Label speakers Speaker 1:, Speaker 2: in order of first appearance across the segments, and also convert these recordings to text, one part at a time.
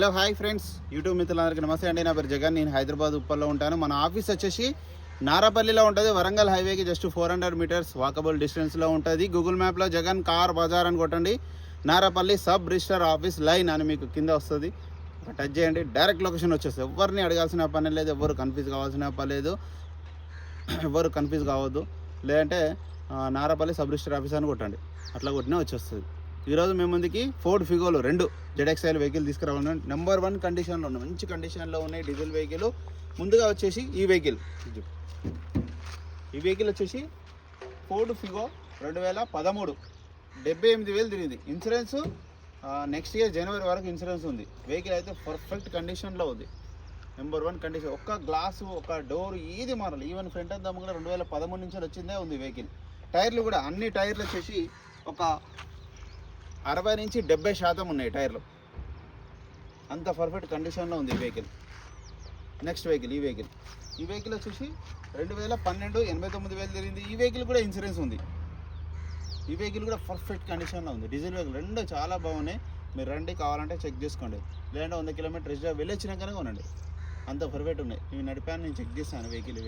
Speaker 1: Hello hi friends, YouTube మిత్రులందరికీ నమస్తే అండి. నా పేరు జగన్. నేను హైదరాబాద్ ఉప్పల్లో ఉంటాను. మన ఆఫీస్ వచ్చేసి నారాపల్లిలో ఉంటుంది. వరంగల్ హైవేకి జస్ట్ 400 మీటర్స్ వాకబుల్ డిస్టెన్స్లో ఉంటుంది. గూగుల్ మ్యాప్లో జగన్ కార్ బజార్ అని కొట్టండి. Narapalli sub register office line అని మీకు కింద వస్తుంది. టచ్ చేయండి, డైరెక్ట్ లొకేషన్ వచ్చేస్తుంది. ఎవరిని అడగాల్సిన పని లేదు, ఎవరు కన్ఫ్యూజ్ కావాల్సిన పని లేదు, ఎవరు కన్ఫ్యూజ్ కావద్దు. లేదంటే నారాపల్లి సబ్ రిజిస్టర్ ఆఫీస్ అని కొట్టండి, అట్లా కొట్టినా వచ్చేస్తుంది. ఈరోజు మేము ముందుకి ఫోర్డ్ ఫిగోలు 2 ZXL వెహికల్ తీసుకురావాలి. నెంబర్ 1 కండిషన్లో ఉన్నాయి, మంచి కండిషన్లో ఉన్నాయి డీజిల్ వెహికల్. ముందుగా వచ్చేసి ఈ వెహికల్ వచ్చేసి ఫోర్డ్ ఫిగో 2013, 78,000 తిరిగింది. ఇన్సూరెన్స్ నెక్స్ట్ ఇయర్ జనవరి వరకు ఇన్సూరెన్స్ ఉంది. వెహికల్ అయితే పర్ఫెక్ట్ కండిషన్లో ఉంది. Number 1 condition. ఒక్క గ్లాసు, ఒక డోర్ ఏది మారాలి. ఈవెన్ ఫ్రంట్ అంతా కూడా 2013 నుంచి వచ్చిందే ఉంది వెహికల్. టైర్లు కూడా అన్ని టైర్లు వచ్చేసి ఒక 60 నుంచి 70% ఉన్నాయి టైర్లు. అంత పర్ఫెక్ట్ కండిషన్లో ఉంది ఈ వెహికల్. నెక్స్ట్ వెహికల్ ఈ వెహికల్ వచ్చేసి 2012, 89,000 తిరిగింది. ఈ వెహికల్ కూడా ఇన్సూరెన్స్ ఉంది. ఈ వెహికల్ కూడా పర్ఫెక్ట్ కండిషన్లో ఉంది. డీజిల్ వెహికల్ 2 చాలా బాగున్నాయి. మీరు రండి, కావాలంటే చెక్ చేసుకోండి. లేదంటే 100 కిలోమీటర్ రిజర్వ్ వెళ్ళొచ్చినాకనే కొనండి. అంత పర్ఫెక్ట్ ఉన్నాయి. నేను నడిపాను, నేను చెక్ చేస్తాను వెహికల్.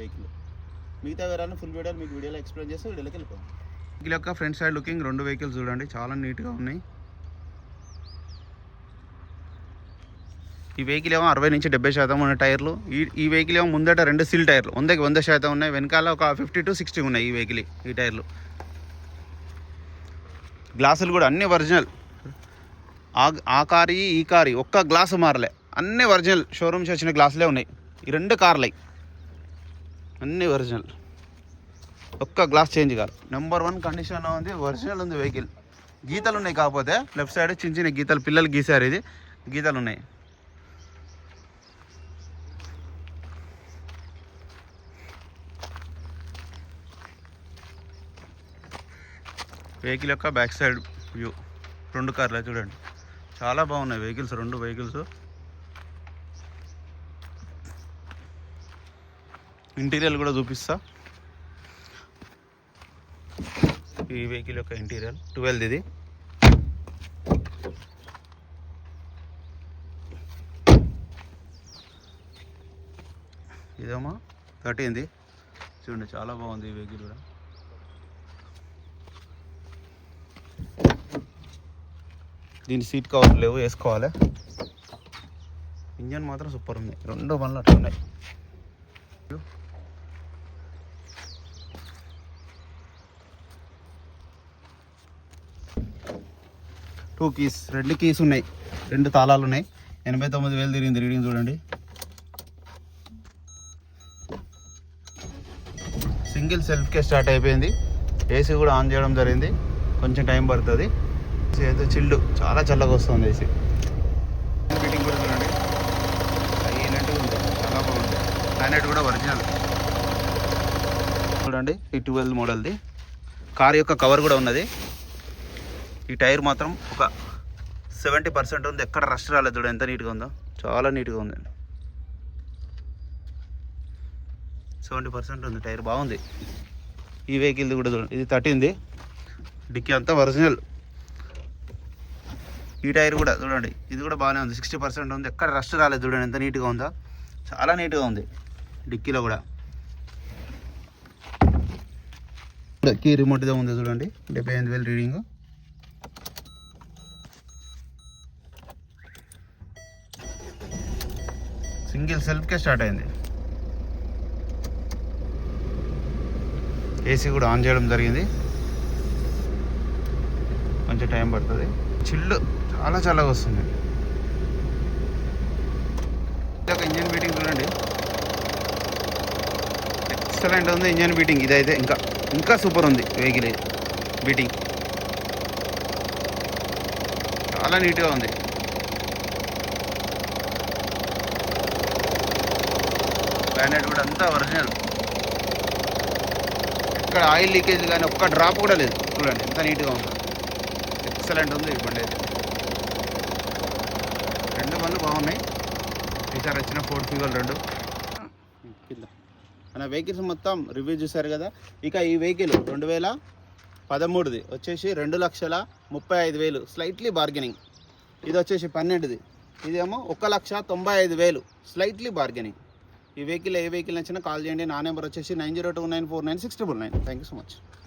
Speaker 1: మిగతా వివరాలను ఫుల్ మీకు వీడియోలో ఎక్స్ప్లెయిన్ చేస్తే వీడియోలోకి వెళ్ళిపోయాం. వెహికల్ యొక్క ఫ్రంట్ సైడ్ లుకింగ్ 2 వెహికల్స్ చూడండి, చాలా నీట్గా ఉన్నాయి. ఈ వెహికల్ ఏమో 60 నుంచి 70% ఉన్న టైర్లు. ఈ వెహికల్ ఏమో ముందట 2 సీల్ టైర్లు 100కి 100% ఉన్నాయి. వెనకాల ఒక 50 to 60 ఉన్నాయి ఈ వెహికల్. ఈ టైర్లు, గ్లాసులు కూడా అన్ని ఒరిజినల్. ఆ కారు ఈ కారు ఒక్క గ్లాసు మారలే, అన్నీ ఒరిజినల్ షోరూమ్స్ వచ్చిన గ్లాసులే ఉన్నాయి. ఈ 2 కార్లు అన్నీ ఒరిజినల్, ఒక్క గ్లాస్ చేంజ్ కాదు. నెంబర్ 1 కండిషన్లో ఉంది, ఒరిజినల్ ఉంది వెహికల్. గీతలు ఉన్నాయి, కాకపోతే లెఫ్ట్ సైడ్ చిన్న చిన్న గీతలు పిల్లలు గీసారు, ఇది గీతలు ఉన్నాయి. వెహికల్ యొక్క బ్యాక్ సైడ్ వ్యూ 2 కార్లు చూడండి, చాలా బాగున్నాయి వెహికల్స్. 2 వెహికల్స్. ఇంటీరియర్ కూడా చూపిస్తా. ఈ వెహికల్ యొక్క ఇంటీరియర్ 12 ఇది. ఇదేమో 13 చూడండి, చాలా బాగుంది ఈ వెహికల్ కూడా. దీని సీట్ కవర్ లేవు, వేసుకోవాలి. ఇంజన్ మాత్రం సూపర్ ఉంది. 2 బండ్లు అట్లా ఉన్నాయి. 2 కీస్, 2 కీస్ ఉన్నాయి, 2 తాళాలు ఉన్నాయి. 89,000 తిరిగింది రీడింగ్ చూడండి. సింగిల్ సెల్ఫ్కే స్టార్ట్ అయిపోయింది. ఏసీ కూడా ఆన్ చేయడం జరిగింది, కొంచెం టైం పడుతుంది. ఏసీ అయితే చిల్డ్, చాలా చల్లగా వస్తుంది ఏసీ. ఫిట్టింగ్ కూడా చూడండి, అయినట్టు ఉంది, చాలా బాగుంది. ప్లానెట్ కూడా ఒరిజినల్ చూడండి. ఈ 12 మోడల్ది. కార్ యొక్క కవర్ కూడా ఉన్నది. ఈ టైర్ మాత్రం ఒక 70% ఉంది, ఎక్కడ రస్ట్ రాలేదు. చూడండి ఎంత నీట్గా ఉందో, చాలా నీట్గా ఉంది. 70% ఉంది టైర్, బాగుంది. ఈ వెహికల్ది కూడా చూడండి, ఇది 13ది. డిక్కీ అంతా ఒరిజినల్. ఈ టైర్ కూడా చూడండి, ఇది కూడా బాగానే ఉంది, 60% ఉంది, ఎక్కడ రస్ట్ రాలేదు. చూడండి ఎంత నీట్గా ఉందో, చాలా నీట్గా ఉంది. డిక్కీలో కూడా కీ రిమోట్గా ఉంది చూడండి. 78,000 రీడింగ్. సింగిల్ సెల్ఫ్కే స్టార్ట్ అయింది. ఏసీ కూడా ఆన్ చేయడం జరిగింది, కొంచెం టైం పడుతుంది. చిల్లు చాలా చల్లగా వస్తుంది. ఇంజన్ బీటింగ్ చూడండి, ఎక్సలెంట్ ఉంది ఇంజన్ బీటింగ్. ఇదైతే ఇంకా సూపర్ ఉంది వెహికల్ బీటింగ్, చాలా నీట్గా ఉంది. ప్లానెట్ కూడా అంతా ఒరిజినల్, ఇక్కడ ఆయిల్ లీకేజ్ కానీ ఒక్క డ్రాప్ కూడా లేదు. చూడండి ఎంత నీట్గా ఉంది, ఎక్సలెంట్ ఉంది ఈ బండి అయితే. 2 బండ్లు బాగున్నాయి. ఈసారి వచ్చిన ఫోర్డ్ ఫిగోలు 2 కింద. మన వెహికల్స్ మొత్తం రివ్యూ చూసారు కదా. ఇక ఈ వెహికల్ 2013ది వచ్చేసి 2,35,000, స్లైట్లీ బార్గెనింగ్. ఇది వచ్చేసి 12ది ఇదేమో 1,95,000 స్లైట్లీ బార్గెనింగ్. ఈ వెహికల్ ఏ వెహికల్ నచ్చినా కాల్ చేయండి. నా నెంబర్ వచ్చేసి 9029496999. Thank you so much.